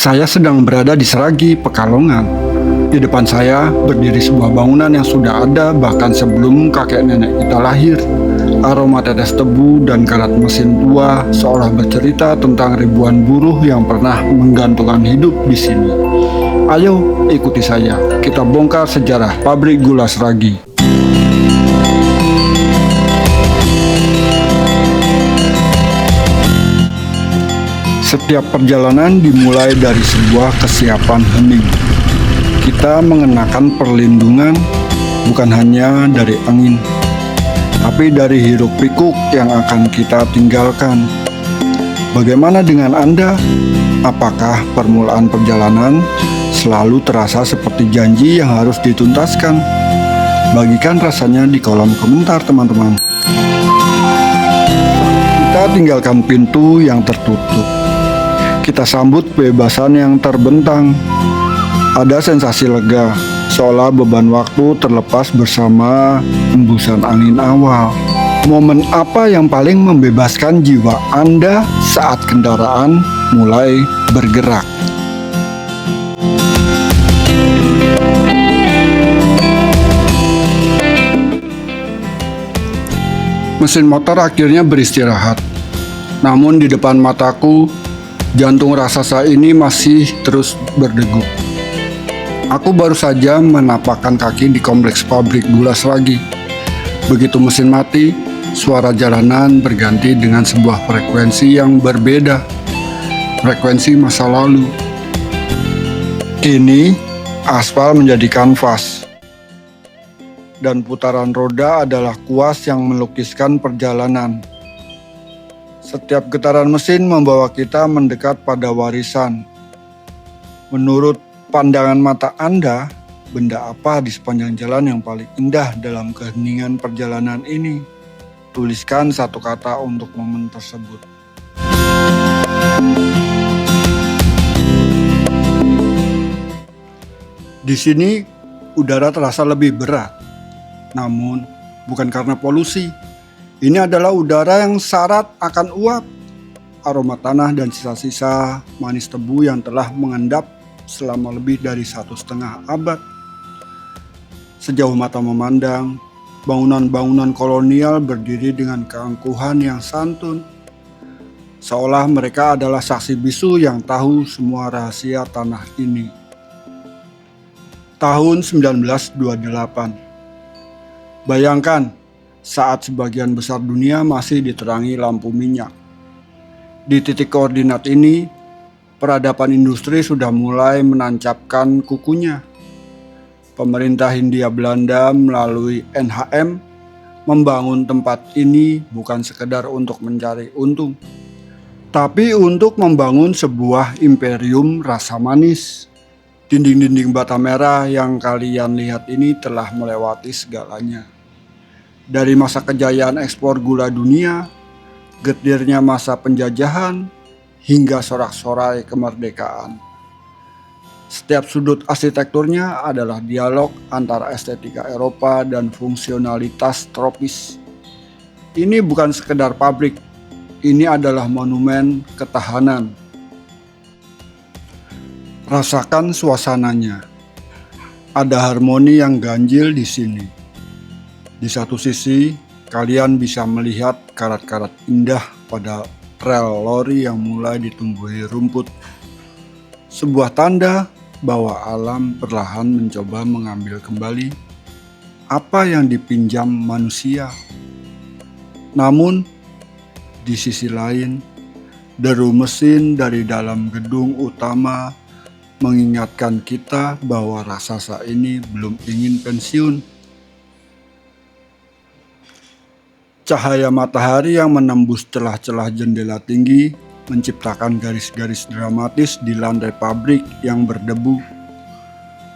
Saya sedang berada di Seragi, Pekalongan. Di depan saya berdiri sebuah bangunan yang sudah ada bahkan sebelum kakek nenek kita lahir. Aroma tetes tebu dan karat mesin tua seolah bercerita tentang ribuan buruh yang pernah menggantungkan hidup di sini. Ayo ikuti saya, kita bongkar sejarah pabrik gula Seragi. Setiap perjalanan dimulai dari sebuah kesiapan hening. Kita mengenakan perlindungan bukan hanya dari angin, tapi dari hiruk pikuk yang akan kita tinggalkan. Bagaimana dengan Anda? Apakah permulaan perjalanan selalu terasa seperti janji yang harus dituntaskan? Bagikan rasanya di kolom komentar, teman-teman. Kita tinggalkan pintu yang tertutup. Kita sambut kebebasan yang terbentang. Ada sensasi lega, seolah beban waktu terlepas bersama embusan angin awal. Momen apa yang paling membebaskan jiwa Anda saat kendaraan mulai bergerak? Mesin motor akhirnya beristirahat. Namun di depan mataku, jantung raksasa ini masih terus berdegup. Aku baru saja menapakkan kaki di kompleks pabrik gula Seragi. Begitu mesin mati, suara jalanan berganti dengan sebuah frekuensi yang berbeda. Frekuensi masa lalu. Kini, aspal menjadi kanvas. Dan putaran roda adalah kuas yang melukiskan perjalanan. Setiap getaran mesin membawa kita mendekat pada warisan. Menurut pandangan mata Anda, benda apa di sepanjang jalan yang paling indah dalam keheningan perjalanan ini? Tuliskan satu kata untuk momen tersebut. Di sini, udara terasa lebih berat. Namun, bukan karena polusi. Ini adalah udara yang syarat akan uap, aroma tanah dan sisa-sisa manis tebu yang telah mengendap selama lebih dari 1,5 abad. Sejauh mata memandang, bangunan-bangunan kolonial berdiri dengan keangkuhan yang santun, seolah mereka adalah saksi bisu yang tahu semua rahasia tanah ini. Tahun 1928. Bayangkan, saat sebagian besar dunia masih diterangi lampu minyak. Di titik koordinat ini, peradaban industri sudah mulai menancapkan kukunya. Pemerintah Hindia Belanda melalui NHM membangun tempat ini bukan sekedar untuk mencari untung, tapi untuk membangun sebuah imperium rasa manis. Dinding-dinding bata merah yang kalian lihat ini telah melewati segalanya. Dari masa kejayaan ekspor gula dunia, getirnya masa penjajahan, hingga sorak-sorai kemerdekaan. Setiap sudut arsitekturnya adalah dialog antara estetika Eropa dan fungsionalitas tropis. Ini bukan sekedar pabrik, ini adalah monumen ketahanan. Rasakan suasananya. Ada harmoni yang ganjil di sini. Di satu sisi, kalian bisa melihat karat-karat indah pada rel lori yang mulai ditumbuhi rumput. Sebuah tanda bahwa alam perlahan mencoba mengambil kembali apa yang dipinjam manusia. Namun, di sisi lain, deru mesin dari dalam gedung utama mengingatkan kita bahwa raksasa ini belum ingin pensiun. Cahaya matahari yang menembus celah-celah jendela tinggi menciptakan garis-garis dramatis di lantai pabrik yang berdebu.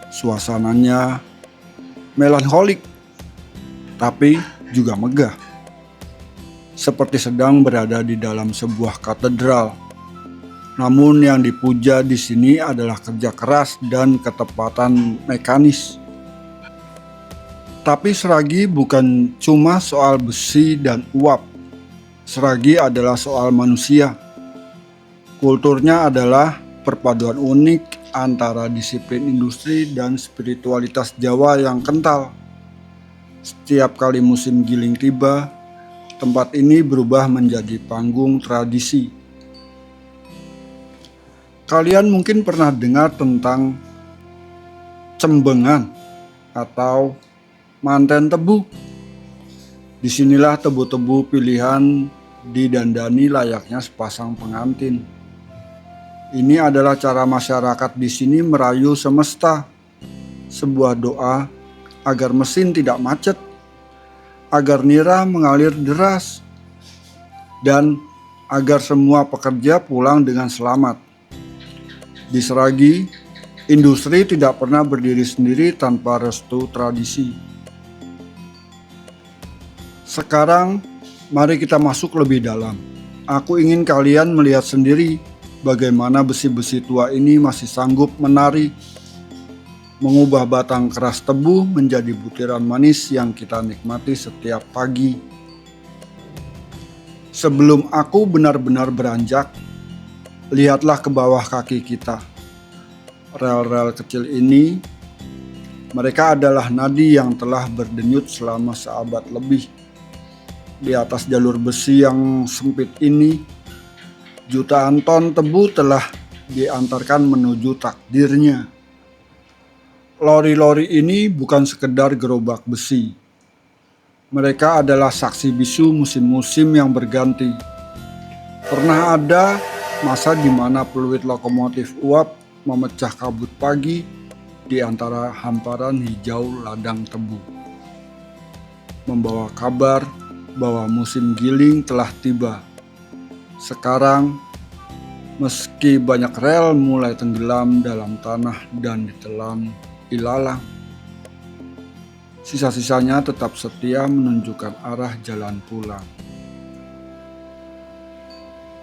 Suasananya melankolik, tapi juga megah. Seperti sedang berada di dalam sebuah katedral. Namun yang dipuja di sini adalah kerja keras dan ketepatan mekanis. Tapi Seragi bukan cuma soal besi dan uap. Seragi adalah soal manusia. Kulturnya adalah perpaduan unik antara disiplin industri dan spiritualitas Jawa yang kental. Setiap kali musim giling tiba, tempat ini berubah menjadi panggung tradisi. Kalian mungkin pernah dengar tentang cembengan atau manten tebu. Disinilah tebu-tebu pilihan didandani layaknya sepasang pengantin. Ini adalah cara masyarakat di sini merayu semesta. Sebuah doa agar mesin tidak macet, agar nira mengalir deras, dan agar semua pekerja pulang dengan selamat. Di Seragi, industri tidak pernah berdiri sendiri tanpa restu tradisi. Sekarang, mari kita masuk lebih dalam. Aku ingin kalian melihat sendiri bagaimana besi-besi tua ini masih sanggup menari, mengubah batang keras tebu menjadi butiran manis yang kita nikmati setiap pagi. Sebelum aku benar-benar beranjak, lihatlah ke bawah kaki kita. Rel-rel kecil ini, mereka adalah nadi yang telah berdenyut selama seabad lebih. Di atas jalur besi yang sempit ini, jutaan ton tebu telah diantarkan menuju takdirnya. Lori-lori ini bukan sekedar gerobak besi. Mereka adalah saksi bisu musim-musim yang berganti. Pernah ada masa di mana peluit lokomotif uap memecah kabut pagi di antara hamparan hijau ladang tebu, membawa kabar bahwa musim giling telah tiba. Sekarang, meski banyak rel mulai tenggelam dalam tanah dan ditelan ilalang, sisa-sisanya tetap setia menunjukkan arah jalan pulang.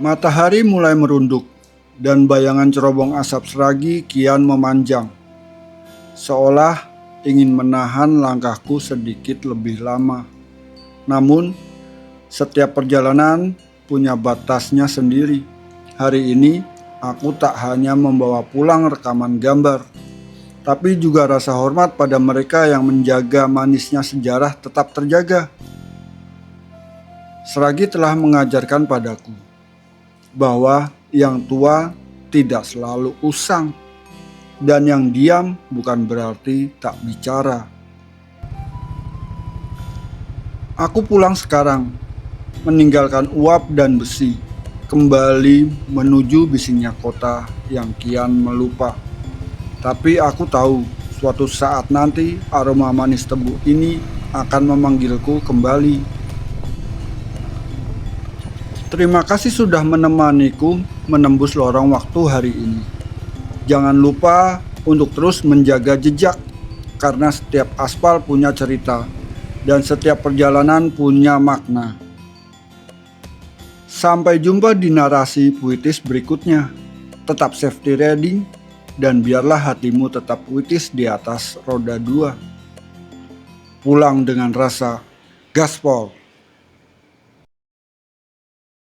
Matahari mulai merunduk dan bayangan cerobong asap Seragi kian memanjang, seolah ingin menahan langkahku sedikit lebih lama. Namun, setiap perjalanan punya batasnya sendiri. Hari ini, aku tak hanya membawa pulang rekaman gambar, tapi juga rasa hormat pada mereka yang menjaga manisnya sejarah tetap terjaga. Seragi telah mengajarkan padaku bahwa yang tua tidak selalu usang, dan yang diam bukan berarti tak bicara. Aku pulang sekarang, meninggalkan uap dan besi, kembali menuju bisingnya kota yang kian melupa. Tapi aku tahu, suatu saat nanti aroma manis tebu ini akan memanggilku kembali. Terima kasih sudah menemaniku menembus lorong waktu hari ini. Jangan lupa untuk terus menjaga jejak, karena setiap aspal punya cerita, dan setiap perjalanan punya makna. Sampai jumpa di narasi puitis berikutnya. Tetap safety riding, dan biarlah hatimu tetap puitis di atas roda 2. Pulang dengan rasa gaspol.